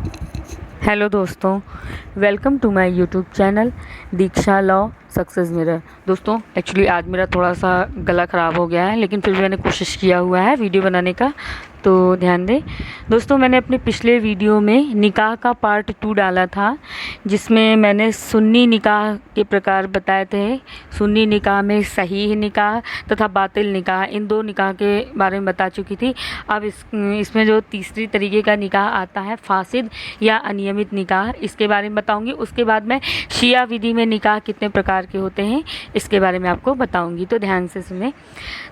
Hello दोस्तों, welcome to my YouTube channel Diksha law success mirror. दोस्तों actually आज मेरा थोड़ा सा गला ख़राब हो गया है, लेकिन फिर भी मैंने कोशिश किया हुआ है वीडियो बनाने का, तो ध्यान दें। दोस्तों मैंने अपने पिछले वीडियो में निकाह का पार्ट 2 डाला था, जिसमें मैंने सुन्नी निकाह के प्रकार बताए थे। सुन्नी निकाह में सहीह निकाह तथा बातिल निकाह, इन दो निकाह के बारे में बता चुकी थी। अब इसमें जो तीसरी तरीके का निकाह आता है फासिद या अनियमित निकाह, इसके बारे में बताऊंगी। उसके बाद मैं शिया विधि में निकाह कितने प्रकार के होते हैं इसके बारे में आपको बताऊंगी, तो ध्यान से सुने।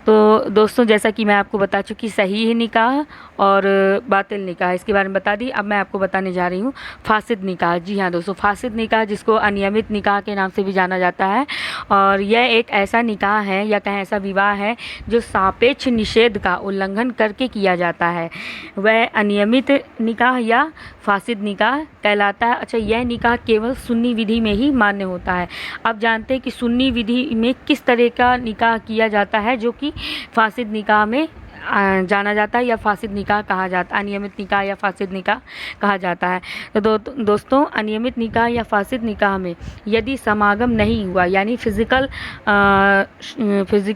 तो दोस्तों जैसा कि मैं आपको बता चुकी सहीह निकाह और बातिल निकाह, इसके बारे में बता दी। अब मैं आपको बताने जा रही हूँ फासिद निकाह। जी हाँ दोस्तों, फासिद निकाह जिसको अनियमित निकाह के नाम से भी जाना जाता है, और यह एक ऐसा निकाह है या कहें ऐसा विवाह है जो सापेक्ष निषेध का उल्लंघन करके किया जाता है। वह अनियमित निकाह या फासिद निकाह कहलाता है। अच्छा, यह निकाह केवल सुन्नी विधि में ही मान्य होता है। अब जानते हैं कि सुन्नी विधि में किस तरह का निकाह किया जाता है जो कि फासिद निकाह में जाना जाता है या फासिद निकाह कहा जाता है, अनियमित निकाह या फासिद निकाह कहा जाता है। तो दोस्तों अनियमित निकाह या फासिद निकाह में यदि समागम नहीं हुआ, यानी फिज़िकल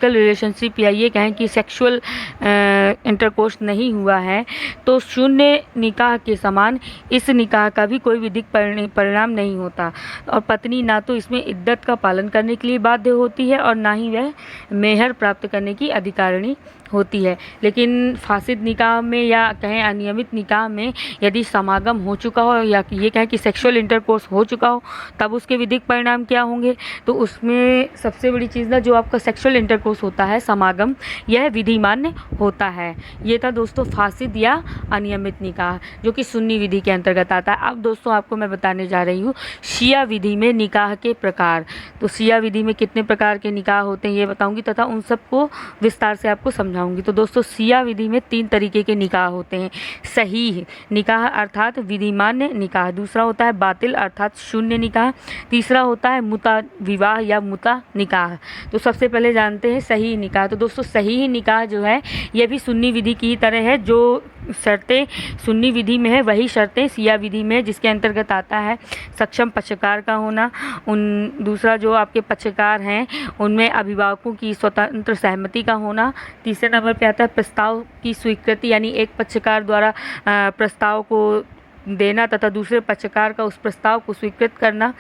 रिलेशनशिप या ये कहें कि सेक्सुअल इंटरकोर्स नहीं हुआ है, तो शून्य निकाह के समान इस निकाह का भी कोई विधिक परिणाम नहीं होता, और पत्नी ना तो इसमें इद्दत का पालन करने के लिए बाध्य होती है और ना ही वह मेहर प्राप्त करने की अधिकारिणी होती है। लेकिन फासिद निकाह में या कहें अनियमित निकाह में यदि समागम हो चुका हो या ये कहें कि सेक्सुअल इंटरकोर्स हो चुका हो, तब उसके विधिक परिणाम क्या होंगे। तो उसमें सबसे बड़ी चीज़ ना, जो आपका सेक्सुअल इंटरकोर्स होता है समागम, यह विधि मान्य होता है। ये था दोस्तों फासिद या अनियमित निकाह, जो कि सुन्नी विधि के अंतर्गत आता है। अब दोस्तों आपको मैं बताने जा रही हूँ शिया विधि में निकाह के प्रकार। तो शिया विधि में कितने प्रकार के निकाह होते हैं ये बताऊँगी, तथा उन सबको विस्तार से आपको समझाऊंगी। तो दोस्तों शिया विधि में 3 तरीके के निकाह होते हैं। सहीह निकाह अर्थात विधिमान्य निकाह, दूसरा होता है बातिल अर्थात शून्य निकाह, तीसरा होता है मुता विवाह या मुता निकाह। तो सबसे पहले जानते हैं सहीह निकाह। तो दोस्तों सहीह निकाह जो है यह भी सुन्नी विधि की तरह है। जो शर्तें सुन्नी विधि में है वही शर्तें शिया विधि में, जिसके अंतर्गत आता है सक्षम पक्षकार का होना, दूसरा जो आपके पक्षकार हैं उनमें अभिभावकों की स्वतंत्र सहमति का होना, तीसरे नंबर पे आता है प्रस्ताव की स्वीकृति, यानी एक पक्षकार द्वारा प्रस्ताव को देना तथा दूसरे पक्षकार का उस प्रस्ताव को स्वीकृत करना,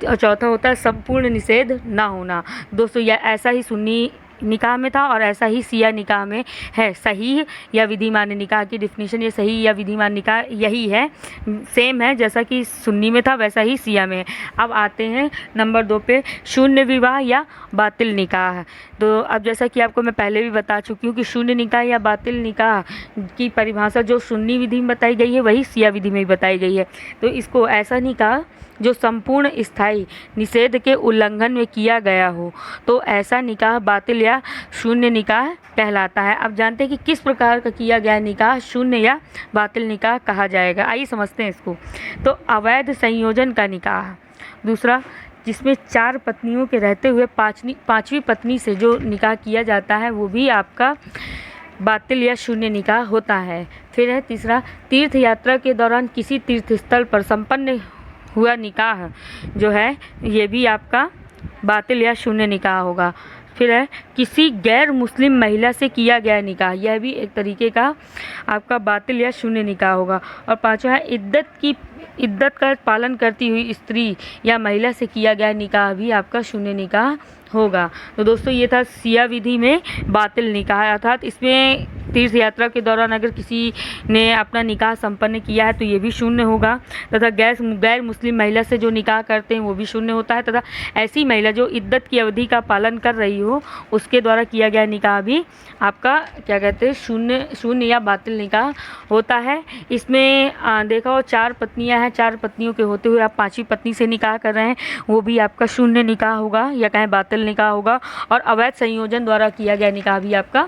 और चौथा होता है संपूर्ण निषेध ना होना। दोस्तों यह ऐसा ही सुन्नी निकाह में था और ऐसा ही शिया निकाह में है। सही या विधिमान्य निकाह की डिफिनीशन, ये सही या विधिमान्य निकाह यही है, सेम है जैसा कि सुन्नी में था वैसा ही शिया में है। अब आते हैं नंबर 2 पे शून्य विवाह या बातिल निकाह। तो अब जैसा कि आपको मैं पहले भी बता चुकी हूँ कि शून्य निकाह या बातिल निकाह की परिभाषा जो सुन्नी विधि में बताई गई है वही शिया विधि में भी बताई गई है। तो इसको ऐसा निकाह जो संपूर्ण स्थायी निषेध के उल्लंघन में किया गया हो, तो ऐसा निकाह बातिल या शून्य निकाह कहलाता है। अब जानते हैं कि किस प्रकार का किया गया निकाह शून्य या बातिल निकाह कहा जाएगा। आइए समझते हैं इसको। तो अवैध संयोजन का निकाह, दूसरा जिसमें 4 पत्नियों के रहते हुए पाँचवीं पत्नी से जो निकाह किया जाता है वो भी आपका बातिल या शून्य निकाह होता है। फिर है तीसरा तीर्थ यात्रा के दौरान किसी तीर्थ स्थल पर संपन्न हुआ निकाह जो है ये भी आपका बातिल या शून्य निकाह होगा। फिर है किसी गैर मुस्लिम महिला से किया गया निकाह, यह भी एक तरीके का आपका बातिल या शून्य निकाह होगा। और पांचवा है इद्दत का पालन करती हुई स्त्री या महिला से किया गया निकाह भी आपका शून्य निकाह होगा। तो दोस्तों ये था शिया विधि में बातिल निकाह, अर्थात इसमें तीर्थ यात्रा के दौरान अगर किसी ने अपना निकाह संपन्न किया है तो ये भी शून्य होगा, तथा गैर मुस्लिम महिला से जो निकाह करते हैं वो भी शून्य होता है, तथा ऐसी महिला जो इद्दत की अवधि का पालन कर रही हो उसके द्वारा किया गया निकाह भी आपका क्या कहते हैं शून्य या बातिल निकाह होता है। इसमें देखा हो 4 पत्नियां हैं, 4 पत्नियों के होते हुए आप 5वीं पत्नी से निकाह कर रहे हैं, वो भी आपका शून्य निकाह होगा या कहें बातिल निकाह होगा। और अवैध संयोजन द्वारा किया गया निकाह भी आपका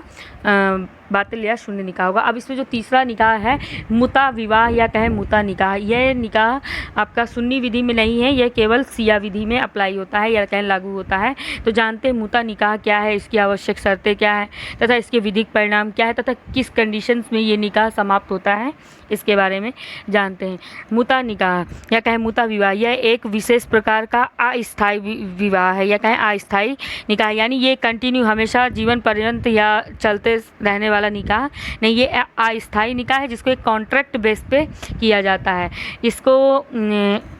बातिल या शून्य निकाह होगा। अब इसमें जो तीसरा निकाह है मुता विवाह या कहें मुता निकाह, यह निकाह आपका सुन्नी विधि में नहीं है, यह केवल सिया विधि में अप्लाई होता है या कहें लागू होता है। तो जानते हैं मुता निकाह क्या है, इसकी आवश्यक शर्तें क्या है तथा इसके विधिक परिणाम क्या है तथा किस कंडीशंस में ये निकाह समाप्त होता है, इसके बारे में जानते हैं। मुता निकाह या कहें मुता विवाह यह एक विशेष प्रकार का अस्थायी विवाह है या कहें अस्थायी निकाह, यानी ये कंटिन्यू हमेशा जीवन पर्यंत या चलते रहने वाला निकाह नहीं, ये अस्थायी निकाह है जिसको एक कॉन्ट्रैक्ट बेस पे किया जाता है। इसको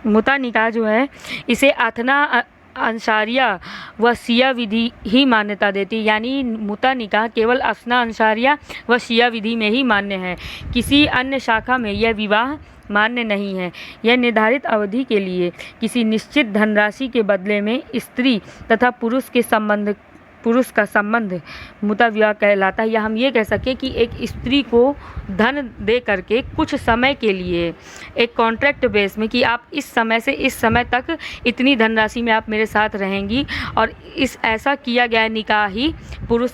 मुता निकाह जो है इसे अथना अंसारिया व शिया विधि ही मान्यता देती है, यानी मुता निकाह केवल असना अंसारिया व शिया विधि में ही मान्य है, किसी अन्य शाखा में यह विवाह मान्य नहीं है। यह निर्धारित अवधि के लिए किसी निश्चित धनराशि के बदले में स्त्री तथा पुरुष का संबंध मुता विवाह कहलाता है, या हम ये कह सकें कि एक स्त्री को धन दे करके कुछ समय के लिए एक कॉन्ट्रैक्ट बेस में कि आप इस समय से इस समय तक इतनी धनराशि में आप मेरे साथ रहेंगी, और इस ऐसा किया गया निकाह ही पुरुष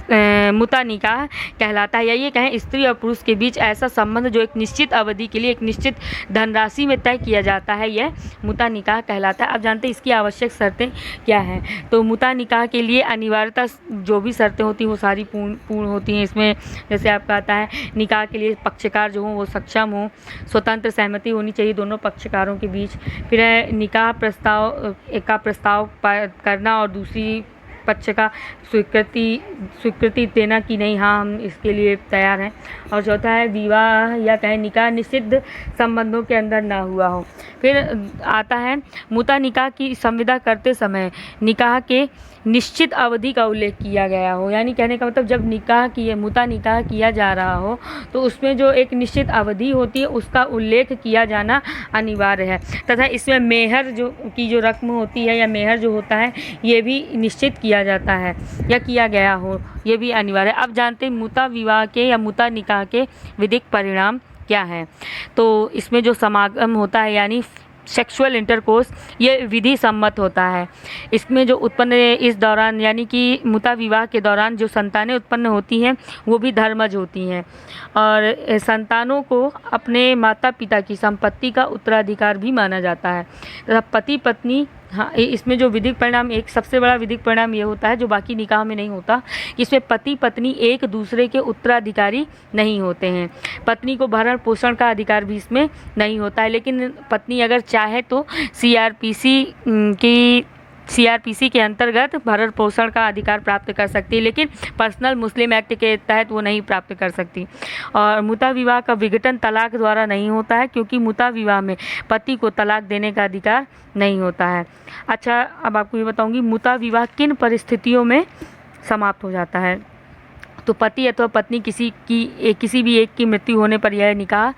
मुता निकाह कहलाता है, या ये कहें स्त्री और पुरुष के बीच ऐसा संबंध जो एक निश्चित अवधि के लिए एक निश्चित धनराशि में तय किया जाता है, यह मुता निकाह कहलाता है। अब जानते हैं इसकी आवश्यक शर्तें क्या हैं। तो मुता निकाह के लिए अनिवार्यता जो भी शर्तें होती हैं वो सारी पूर्ण होती हैं। इसमें जैसे आपका आता है निकाह के लिए पक्षकार जो हों वो सक्षम हों, स्वतंत्र सहमति होनी चाहिए दोनों पक्षकारों के बीच, फिर है निकाह प्रस्ताव करना और दूसरी पक्ष का स्वीकृति देना कि नहीं हाँ हम इसके लिए तैयार हैं, और चौथा है विवाह या कहें निकाह निषिद्ध संबंधों के अंदर ना हुआ हो। फिर आता है मुता निकाह की संविदा करते समय निकाह के निश्चित अवधि का उल्लेख किया गया हो, यानी कहने का मतलब जब मुता निकाह किया जा रहा हो तो उसमें जो एक निश्चित अवधि होती है उसका उल्लेख किया जाना अनिवार्य है, तथा इसमें मेहर की जो रस्म होती है या मेहर जो होता है ये भी निश्चित किया जाता है या किया गया हो, ये भी अनिवार्य है। अब जानते हैं मुता विवाह के या मुता निकाह के विधिक परिणाम क्या है। तो इसमें जो समागम होता है यानी सेक्सुअल इंटरकोर्स ये विधि सम्मत होता है। इसमें जो उत्पन्न इस दौरान यानी कि मुता विवाह के दौरान जो संतानें उत्पन्न होती हैं वो भी धर्मज होती हैं, और संतानों को अपने माता पिता की संपत्ति का उत्तराधिकार भी माना जाता है तथा पति पत्नी हाँ इसमें जो विधिक परिणाम एक सबसे बड़ा विधिक परिणाम ये होता है जो बाकी निकाह में नहीं होता, इसमें पति पत्नी एक दूसरे के उत्तराधिकारी नहीं होते हैं। पत्नी को भरण पोषण का अधिकार भी इसमें नहीं होता है, लेकिन पत्नी अगर चाहे तो सीआरपीसी के अंतर्गत भरण पोषण का अधिकार प्राप्त कर सकती है, लेकिन पर्सनल मुस्लिम एक्ट के तहत वो नहीं प्राप्त कर सकती। और मुता विवाह का विघटन तलाक द्वारा नहीं होता है, क्योंकि मुता विवाह में पति को तलाक देने का अधिकार नहीं होता है। अच्छा, अब आपको ये बताऊंगी मुता विवाह किन परिस्थितियों में समाप्त हो जाता है। तो पति अथवा पत्नी किसी भी एक की मृत्यु होने पर यह निकाह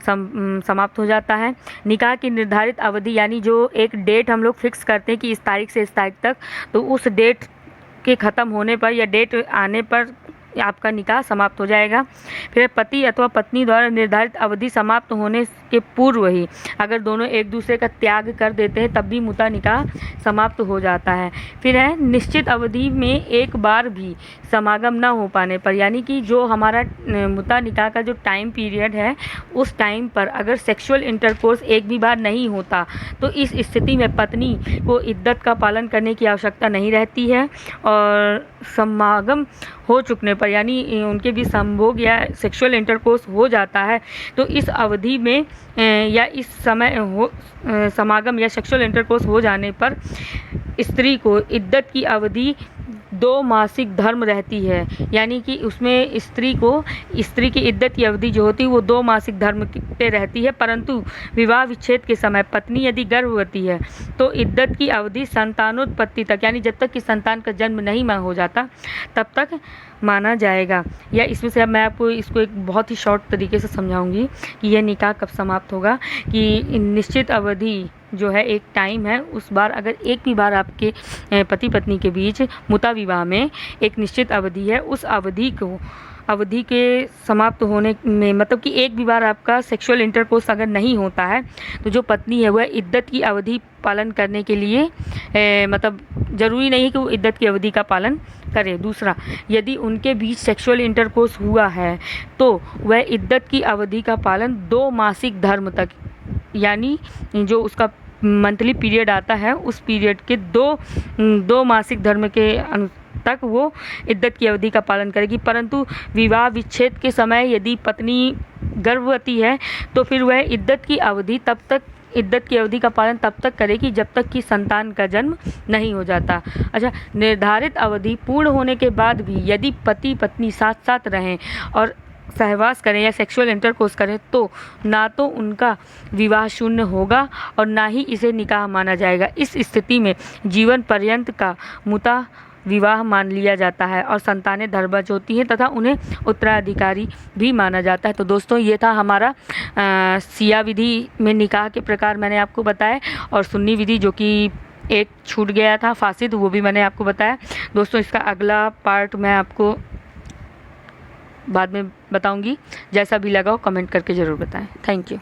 समाप्त हो जाता है। निकाह की निर्धारित अवधि यानी जो एक डेट हम लोग फिक्स करते हैं कि इस तारीख से इस तारीख तक, तो उस डेट के ख़त्म होने पर या डेट आने पर आपका निकाह समाप्त हो जाएगा। फिर पति अथवा पत्नी द्वारा निर्धारित अवधि समाप्त होने के पूर्व ही अगर दोनों एक दूसरे का त्याग कर देते हैं तब भी मुता निकाह समाप्त हो जाता है। फिर है निश्चित अवधि में एक बार भी समागम न हो पाने पर, यानी कि जो हमारा मुता निकाह का जो टाइम पीरियड है उस टाइम पर अगर सेक्सुअल इंटरकोर्स एक भी बार नहीं होता तो इस स्थिति में पत्नी को इद्दत का पालन करने की आवश्यकता नहीं रहती है, और समागम हो चुकने पर यानी उनके भी संभोग या सेक्सुअल इंटरकोर्स हो जाता है तो इस अवधि में या इस समय समागम या सेक्सुअल इंटरकोर्स हो जाने पर स्त्री को इद्दत की अवधि 2 मासिक धर्म रहती है, यानी कि उसमें स्त्री की इद्दत की अवधि जो होती है वो 2 मासिक धर्म पे रहती है, परंतु विवाह विच्छेद के समय पत्नी यदि गर्भवती है तो इद्दत की अवधि संतानोत्पत्ति तक, यानी जब तक कि संतान का जन्म नहीं हो जाता तब तक माना जाएगा। या इसमें से अब मैं आपको इसको एक बहुत ही शॉर्ट तरीके से समझाऊंगी कि यह निकाह कब समाप्त होगा। कि निश्चित अवधि जो है एक टाइम है, उस बार अगर एक भी बार आपके पति पत्नी के बीच मुता विवाह में एक निश्चित अवधि है, उस अवधि को अवधि के समाप्त होने में, मतलब कि एक भी बार आपका सेक्सुअल इंटरकोर्स अगर नहीं होता है तो जो पत्नी है वह इद्दत की अवधि पालन करने के लिए मतलब ज़रूरी नहीं है कि वो इद्दत की अवधि का पालन करे। दूसरा, यदि उनके बीच सेक्सुअल इंटरकोर्स हुआ है तो वह इद्दत की अवधि का पालन 2 मासिक धर्म तक, यानी जो उसका मंथली पीरियड आता है उस पीरियड के 2 मासिक धर्म के तक वो इद्दत की अवधि का पालन करेगी। परंतु विवाह विच्छेद के समय यदि पत्नी गर्भवती है तो फिर वह इद्दत की अवधि का पालन तब तक करेगी जब तक कि संतान का जन्म नहीं हो जाता। अच्छा, निर्धारित अवधि पूर्ण होने के बाद भी यदि पति पत्नी साथ साथ रहें और सहवास करें या सेक्सुअल इंटरकोर्स करें तो ना तो उनका विवाह शून्य होगा और ना ही इसे निकाह माना जाएगा। इस स्थिति में जीवन पर्यंत का मुता विवाह मान लिया जाता है और संतानें धर्मज होती हैं तथा उन्हें उत्तराधिकारी भी माना जाता है। तो दोस्तों, ये था हमारा सिया विधि में निकाह के प्रकार मैंने आपको बताया, और सुन्नी विधि जो कि एक छूट गया था फासिद, वो भी मैंने आपको बताया। दोस्तों, इसका अगला पार्ट मैं आपको बाद में बताऊंगी। जैसा भी लगा हो कमेंट करके ज़रूर बताएं। Thank you.